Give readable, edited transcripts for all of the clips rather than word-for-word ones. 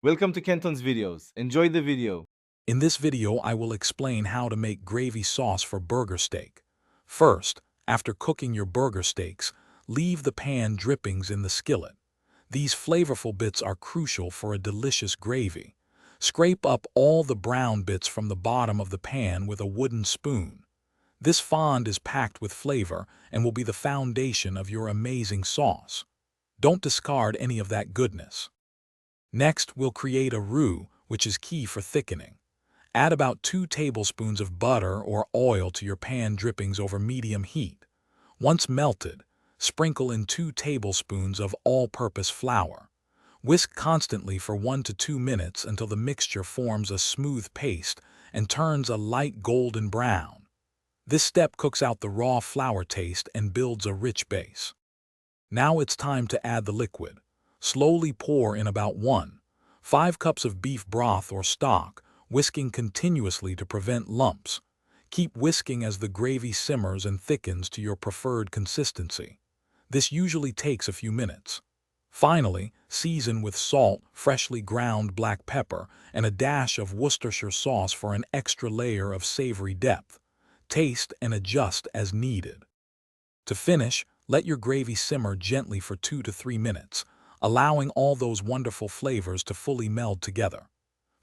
Welcome to Kenton's videos. Enjoy the video. In this video, I will explain how to make gravy sauce for burger steak. First, after cooking your burger steaks, leave the pan drippings in the skillet. These flavorful bits are crucial for a delicious gravy. Scrape up all the brown bits from the bottom of the pan with a wooden spoon. This fond is packed with flavor and will be the foundation of your amazing sauce. Don't discard any of that goodness. Next, we'll create a roux, which is key for thickening. Add about 2 tablespoons of butter or oil to your pan drippings over medium heat. Once melted, sprinkle in 2 tablespoons of all-purpose flour. Whisk constantly for 1 to 2 minutes until the mixture forms a smooth paste and turns a light golden brown. This step cooks out the raw flour taste and builds a rich base. Now it's time to add the liquid. Slowly pour in about 1.5 cups of beef broth or stock, whisking continuously to prevent lumps. Keep whisking as the gravy simmers and thickens to your preferred consistency. This usually takes a few minutes. Finally, season with salt, freshly ground black pepper, and a dash of Worcestershire sauce for an extra layer of savory depth. Taste and adjust as needed. To finish, let your gravy simmer gently for 2 to 3 minutes, allowing all those wonderful flavors to fully meld together.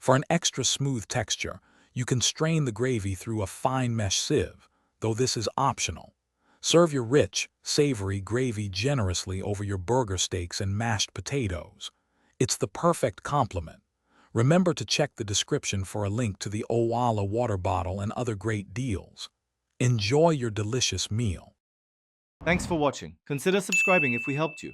For an extra smooth texture, you can strain the gravy through a fine mesh sieve, though this is optional. Serve your rich, savory gravy generously over your burger steaks and mashed potatoes. It's the perfect complement. Remember to check the description for a link to the Owala water bottle and other great deals. Enjoy your delicious meal. Thanks for watching. Consider subscribing if we helped you.